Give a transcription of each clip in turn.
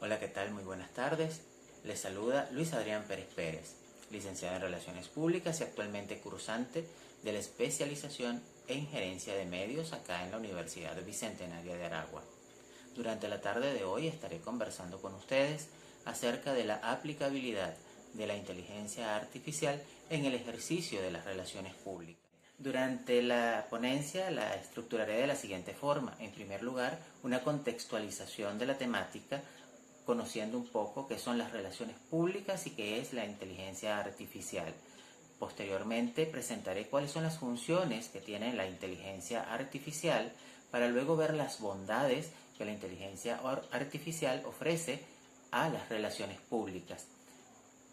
Hola, ¿qué tal? Muy buenas tardes. Les saluda Luis Adrián Pérez Pérez, licenciado en Relaciones Públicas y actualmente cursante de la especialización en Gerencia de Medios acá en la Universidad Bicentenaria de Aragua. Durante la tarde de hoy estaré conversando con ustedes acerca de la aplicabilidad de la inteligencia artificial en el ejercicio de las relaciones públicas. Durante la ponencia la estructuraré de la siguiente forma. En primer lugar, una contextualización de la temática, conociendo un poco qué son las relaciones públicas y qué es la inteligencia artificial. Posteriormente presentaré cuáles son las funciones que tiene la inteligencia artificial para luego ver las bondades que la inteligencia artificial ofrece a las relaciones públicas.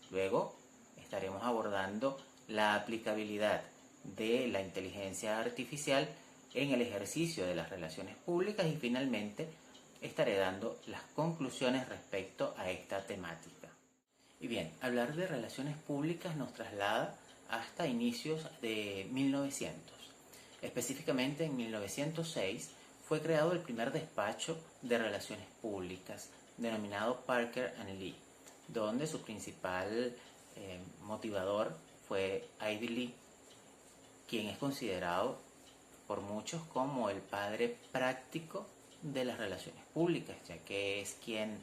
Luego estaremos abordando la aplicabilidad de la inteligencia artificial en el ejercicio de las relaciones públicas y finalmente estaré dando las conclusiones respecto a esta temática. Y bien, hablar de relaciones públicas nos traslada hasta inicios de 1900. Específicamente en 1906 fue creado el primer despacho de relaciones públicas, denominado Parker and Lee, donde su principal motivador fue Ivy Lee, quien es considerado por muchos como el padre práctico de las relaciones públicas, ya que es quien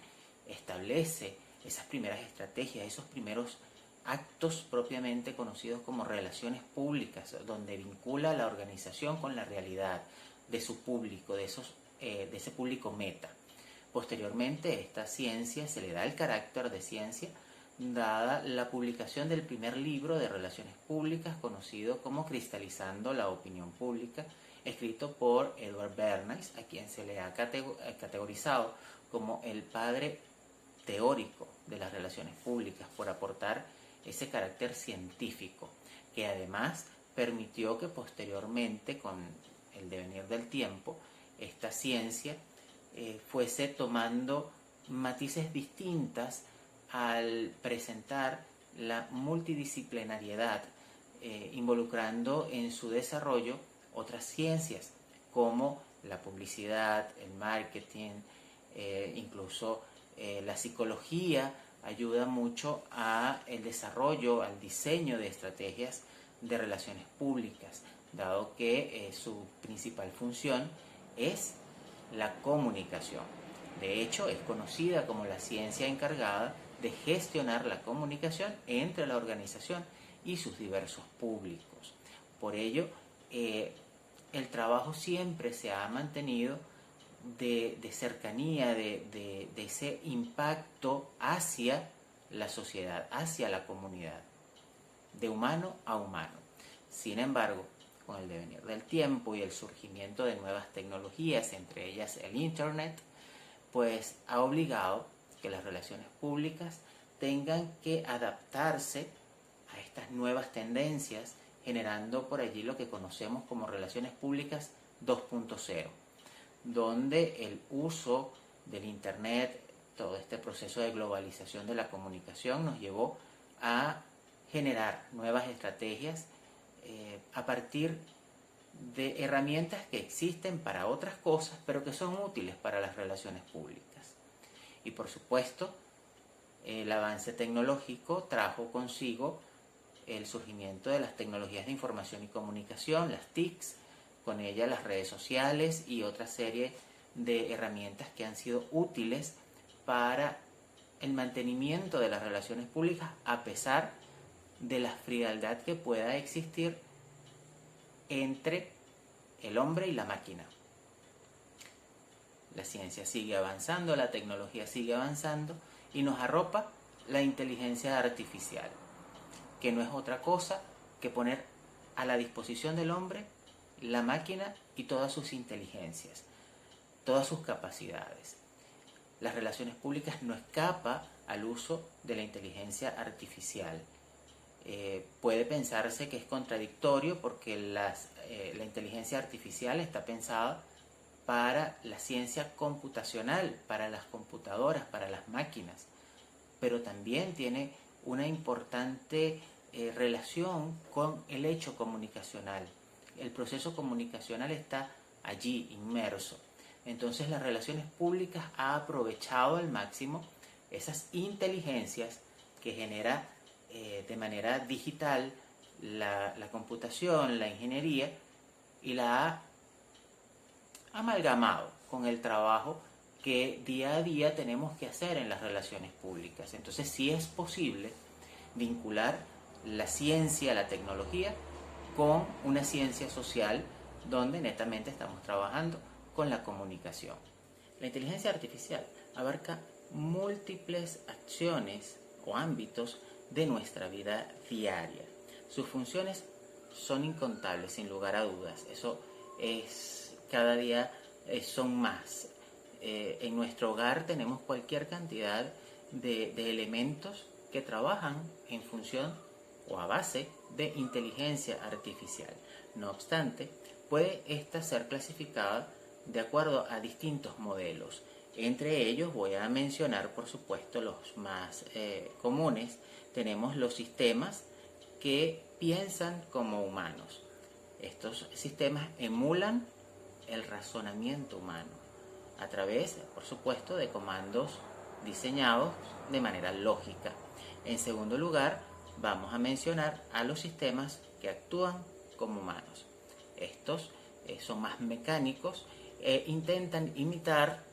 establece esas primeras estrategias, esos primeros actos propiamente conocidos como relaciones públicas, donde vincula la organización con la realidad de su público, de ese público meta. Posteriormente, esta ciencia se le da el carácter de ciencia dada la publicación del primer libro de relaciones públicas conocido como Cristalizando la Opinión Pública, escrito por Edward Bernays, a quien se le ha categorizado como el padre teórico de las relaciones públicas por aportar ese carácter científico, que además permitió que posteriormente, con el devenir del tiempo, esta ciencia fuese tomando matices distintas al presentar la multidisciplinariedad, involucrando en su desarrollo otras ciencias como la publicidad, el marketing, incluso la psicología ayuda mucho al desarrollo, al diseño de estrategias de relaciones públicas, dado que su principal función es la comunicación. De hecho, es conocida como la ciencia encargada de gestionar la comunicación entre la organización y sus diversos públicos. Por ello, el trabajo siempre se ha mantenido de cercanía, de ese impacto hacia la sociedad, hacia la comunidad, de humano a humano. Sin embargo, con el devenir del tiempo y el surgimiento de nuevas tecnologías, entre ellas el Internet, pues ha obligado que las relaciones públicas tengan que adaptarse a estas nuevas tendencias, generando por allí lo que conocemos como relaciones públicas 2.0, donde el uso del Internet, todo este proceso de globalización de la comunicación nos llevó a generar nuevas estrategias a partir de herramientas que existen para otras cosas, pero que son útiles para las relaciones públicas. Y por supuesto, el avance tecnológico trajo consigo el surgimiento de las tecnologías de información y comunicación, las TICs, con ellas las redes sociales y otra serie de herramientas que han sido útiles para el mantenimiento de las relaciones públicas a pesar de la frialdad que pueda existir entre el hombre y la máquina. La ciencia sigue avanzando, la tecnología sigue avanzando y nos arropa la inteligencia artificial, que no es otra cosa que poner a la disposición del hombre la máquina y todas sus inteligencias, todas sus capacidades. Las relaciones públicas no escapa al uso de la inteligencia artificial. Puede pensarse que es contradictorio porque la inteligencia artificial está pensada para la ciencia computacional, para las computadoras, para las máquinas, pero también tiene una importante relación con el hecho comunicacional. El proceso comunicacional está allí inmerso. Entonces las relaciones públicas ha aprovechado al máximo esas inteligencias que genera de manera digital la computación, la ingeniería, y la ha amalgamado con el trabajo que día a día tenemos que hacer en las relaciones públicas. Entonces sí es posible vincular la ciencia, la tecnología, con una ciencia social donde netamente estamos trabajando con la comunicación. La inteligencia artificial abarca múltiples acciones o ámbitos de nuestra vida diaria. Sus funciones son incontables, sin lugar a dudas. Eso es, cada día son más. En nuestro hogar tenemos cualquier cantidad de elementos que trabajan en función o a base de inteligencia artificial. No obstante, puede esta ser clasificada de acuerdo a distintos modelos. Entre ellos voy a mencionar, por supuesto, los más comunes. Tenemos los sistemas que piensan como humanos. Estos sistemas emulan el razonamiento humano a través, por supuesto, de comandos diseñados de manera lógica. En segundo lugar, vamos a mencionar a los sistemas que actúan como humanos. Estos son más mecánicos e intentan imitar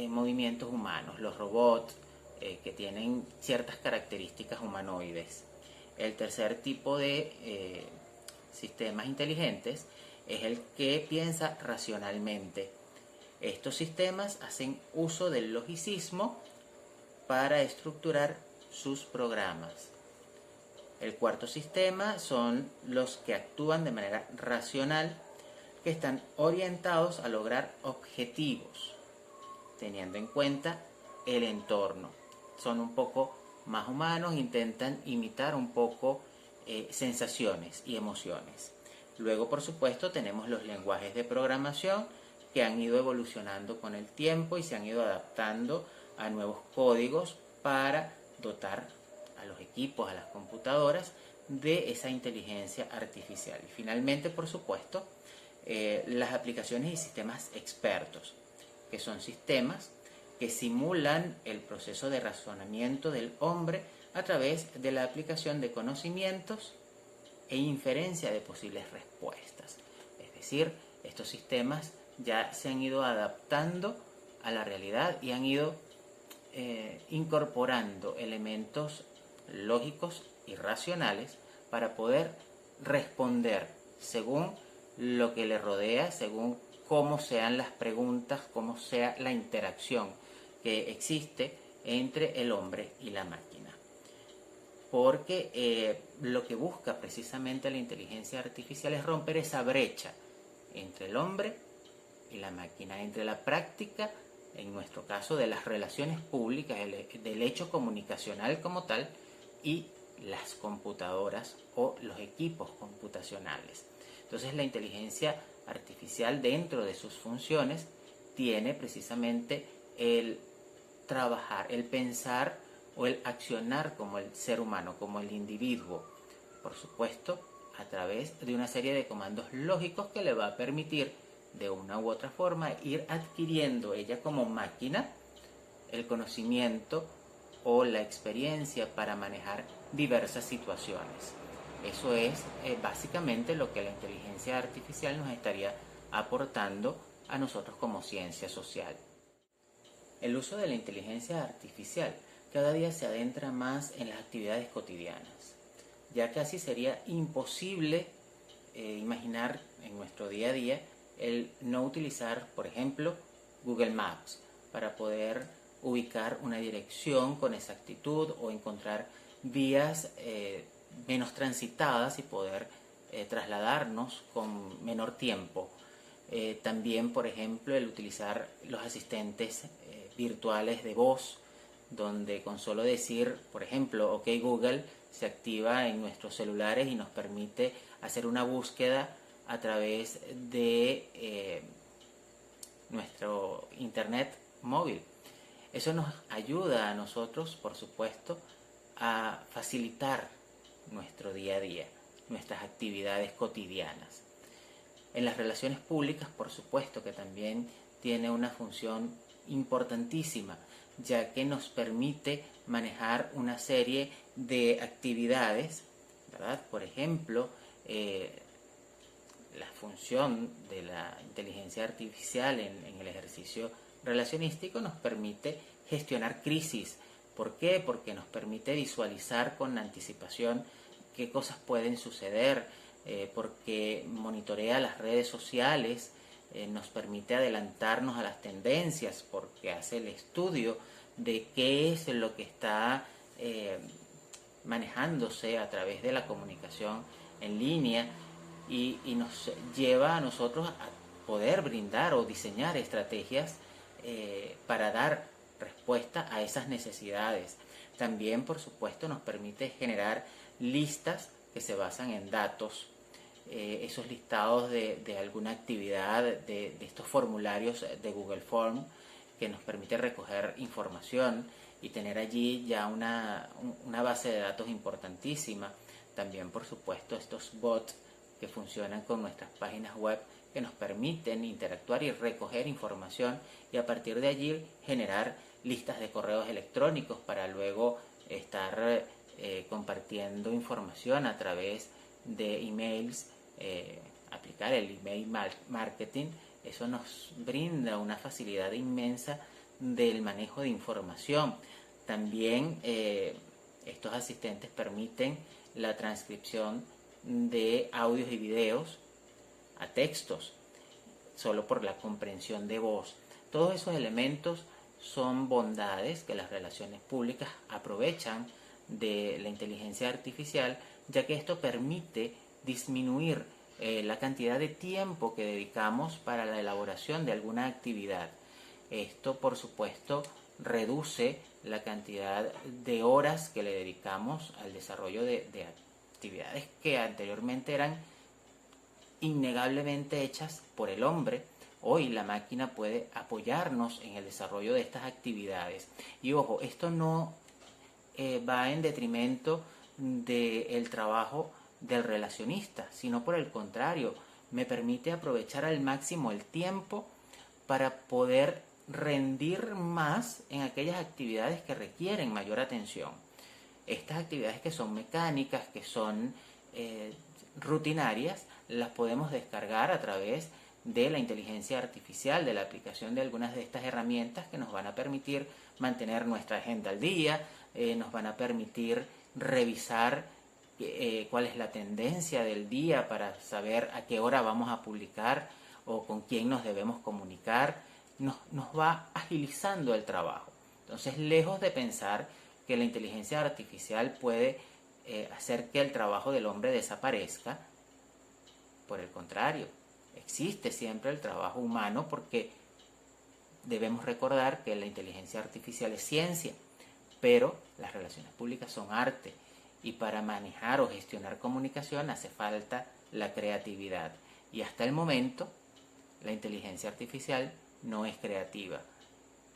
movimientos humanos, los robots que tienen ciertas características humanoides. El tercer tipo de sistemas inteligentes es el que piensa racionalmente. Estos sistemas hacen uso del logicismo para estructurar sus programas. El cuarto sistema son los que actúan de manera racional, que están orientados a lograr objetivos, teniendo en cuenta el entorno. Son un poco más humanos, intentan imitar un poco sensaciones y emociones. Luego, por supuesto, tenemos los lenguajes de programación que han ido evolucionando con el tiempo y se han ido adaptando a nuevos códigos para dotar a los equipos, a las computadoras, de esa inteligencia artificial. Y finalmente, por supuesto, las aplicaciones y sistemas expertos, que son sistemas que simulan el proceso de razonamiento del hombre a través de la aplicación de conocimientos e inferencia de posibles respuestas. Es decir, estos sistemas ya se han ido adaptando a la realidad y han ido incorporando elementos lógicos y racionales para poder responder según lo que le rodea, según cómo sean las preguntas, cómo sea la interacción que existe entre el hombre y la máquina. Porque lo que busca precisamente la inteligencia artificial es romper esa brecha entre el hombre y la máquina, entre la práctica, en nuestro caso, de las relaciones públicas, del hecho comunicacional como tal, y las computadoras o los equipos computacionales. Entonces la inteligencia artificial, dentro de sus funciones, tiene precisamente el trabajar, el pensar o el accionar como el ser humano, como el individuo, por supuesto, a través de una serie de comandos lógicos que le va a permitir de una u otra forma ir adquiriendo ella como máquina el conocimiento o la experiencia para manejar diversas situaciones. Eso es básicamente lo que la inteligencia artificial nos estaría aportando a nosotros como ciencia social. El uso de la inteligencia artificial cada día se adentra más en las actividades cotidianas. Ya casi sería imposible imaginar en nuestro día a día el no utilizar, por ejemplo, Google Maps para poder ubicar una dirección con exactitud o encontrar vías menos transitadas y poder trasladarnos con menor tiempo. También, por ejemplo, el utilizar los asistentes virtuales de voz, donde con solo decir, por ejemplo, OK Google, se activa en nuestros celulares y nos permite hacer una búsqueda a través de nuestro internet móvil. Eso nos ayuda a nosotros, por supuesto, a facilitar nuestro día a día, nuestras actividades cotidianas. En las relaciones públicas, por supuesto, que también tiene una función importantísima, ya que nos permite manejar una serie de actividades, ¿verdad? Por ejemplo, la función de la inteligencia artificial en el ejercicio relacionístico nos permite gestionar crisis. ¿Por qué? Porque nos permite visualizar con anticipación qué cosas pueden suceder, porque monitorea las redes sociales, nos permite adelantarnos a las tendencias, porque hace el estudio de qué es lo que está manejándose a través de la comunicación en línea y nos lleva a nosotros a poder brindar o diseñar estrategias para dar respuesta a esas necesidades. También, por supuesto, nos permite generar listas que se basan en datos, esos listados de alguna actividad, de estos formularios de Google Form, que nos permite recoger información y tener allí ya una base de datos importantísima. También, por supuesto, estos bots que funcionan con nuestras páginas web, que nos permiten interactuar y recoger información y a partir de allí generar listas de correos electrónicos para luego estar compartiendo información a través de emails, aplicar el email marketing. Eso nos brinda una facilidad inmensa del manejo de información. También estos asistentes permiten la transcripción de audios y videos a textos, solo por la comprensión de voz. Todos esos elementos son bondades que las relaciones públicas aprovechan de la inteligencia artificial, ya que esto permite disminuir la cantidad de tiempo que dedicamos para la elaboración de alguna actividad. Esto, por supuesto, reduce la cantidad de horas que le dedicamos al desarrollo de actividades que anteriormente eran innegablemente hechas por el hombre. Hoy la máquina puede apoyarnos en el desarrollo de estas actividades. Y ojo, esto no va en detrimento del trabajo del relacionista, sino por el contrario, me permite aprovechar al máximo el tiempo para poder rendir más en aquellas actividades que requieren mayor atención. Estas actividades que son mecánicas, que son rutinarias, las podemos descargar a través de la inteligencia artificial, de la aplicación de algunas de estas herramientas que nos van a permitir mantener nuestra agenda al día, nos van a permitir revisar cuál es la tendencia del día para saber a qué hora vamos a publicar o con quién nos debemos comunicar. Nos va agilizando el trabajo. Entonces, lejos de pensar que la inteligencia artificial puede hacer que el trabajo del hombre desaparezca, por el contrario, existe siempre el trabajo humano, porque debemos recordar que la inteligencia artificial es ciencia, pero las relaciones públicas son arte, y para manejar o gestionar comunicación hace falta la creatividad. Y hasta el momento, la inteligencia artificial no es creativa.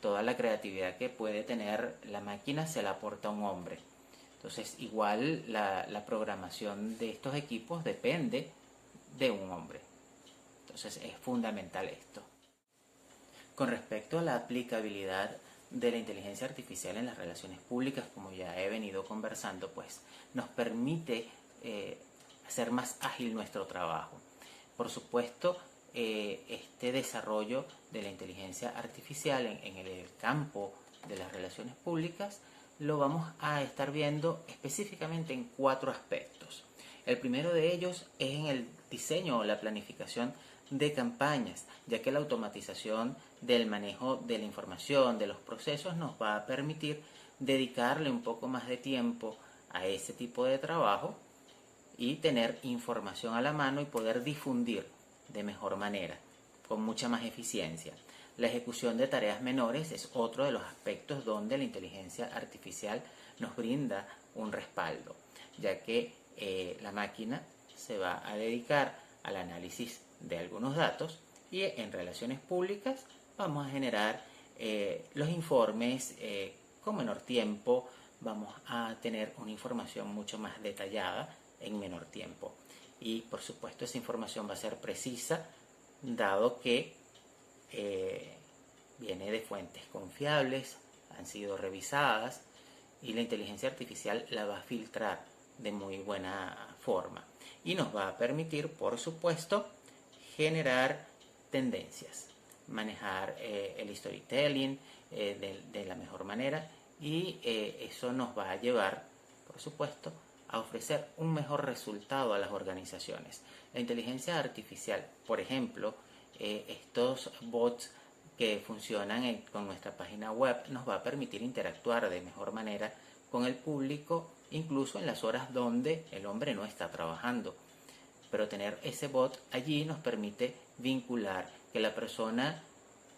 Toda la creatividad que puede tener la máquina se la aporta un hombre. Entonces, igual la programación de estos equipos depende de un hombre. Entonces, es fundamental esto. Con respecto a la aplicabilidad de la inteligencia artificial en las relaciones públicas, como ya he venido conversando, pues nos permite hacer más ágil nuestro trabajo. Por supuesto, este desarrollo de la inteligencia artificial en el campo de las relaciones públicas lo vamos a estar viendo específicamente en 4 aspectos. El primero de ellos es en el diseño o la planificación de campañas, ya que la automatización del manejo de la información, de los procesos, nos va a permitir dedicarle un poco más de tiempo a ese tipo de trabajo y tener información a la mano y poder difundir de mejor manera, con mucha más eficiencia. La ejecución de tareas menores es otro de los aspectos donde la inteligencia artificial nos brinda un respaldo, ya que la máquina se va a dedicar al análisis de algunos datos y en relaciones públicas vamos a generar los informes con menor tiempo, vamos a tener una información mucho más detallada en menor tiempo. Y por supuesto esa información va a ser precisa, dado que viene de fuentes confiables, han sido revisadas y la inteligencia artificial la va a filtrar de muy buena forma y nos va a permitir, por supuesto, generar tendencias, manejar el storytelling de la mejor manera y eso nos va a llevar, por supuesto, a ofrecer un mejor resultado a las organizaciones. La inteligencia artificial, por ejemplo, estos bots que funcionan con nuestra página web nos va a permitir interactuar de mejor manera con el público, incluso en las horas donde el hombre no está trabajando. Pero tener ese bot allí nos permite vincular, que la persona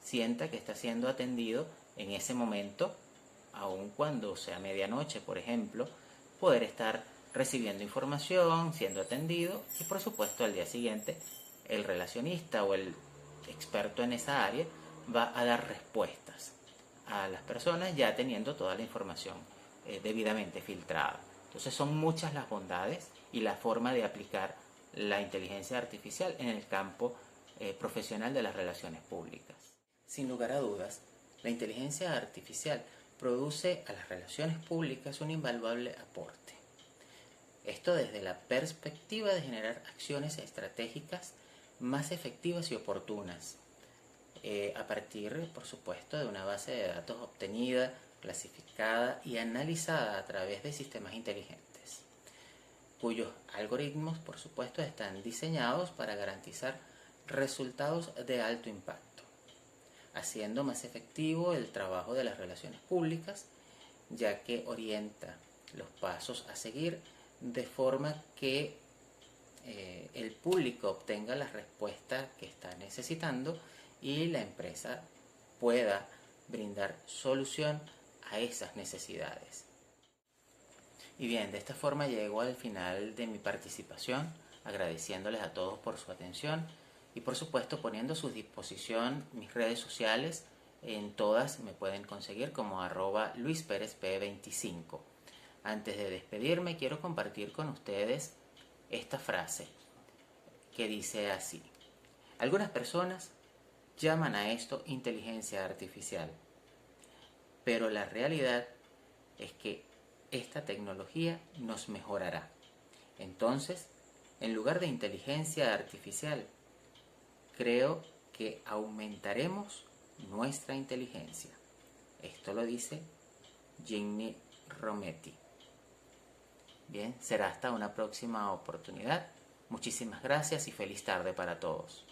sienta que está siendo atendido en ese momento, aun cuando sea medianoche, por ejemplo, poder estar recibiendo información, siendo atendido y por supuesto al día siguiente el relacionista o el experto en esa área va a dar respuestas a las personas ya teniendo toda la información debidamente filtrada. Entonces son muchas las bondades y la forma de aplicar la inteligencia artificial en el campo profesional de las relaciones públicas. Sin lugar a dudas, la inteligencia artificial produce a las relaciones públicas un invaluable aporte. Esto desde la perspectiva de generar acciones estratégicas más efectivas y oportunas, a partir, por supuesto, de una base de datos obtenida, clasificada y analizada a través de sistemas inteligentes, cuyos algoritmos, por supuesto, están diseñados para garantizar resultados de alto impacto, haciendo más efectivo el trabajo de las relaciones públicas, ya que orienta los pasos a seguir de forma que el público obtenga la respuesta que está necesitando y la empresa pueda brindar solución a esas necesidades. Y bien, de esta forma llego al final de mi participación, agradeciéndoles a todos por su atención y por supuesto poniendo a su disposición mis redes sociales. En todas me pueden conseguir como @luisperezp25. Antes de despedirme quiero compartir con ustedes esta frase que dice así: algunas personas llaman a esto inteligencia artificial, pero la realidad es que esta tecnología nos mejorará. Entonces, en lugar de inteligencia artificial, creo que aumentaremos nuestra inteligencia. Esto lo dice Ginni Rometty. Bien, será hasta una próxima oportunidad. Muchísimas gracias y feliz tarde para todos.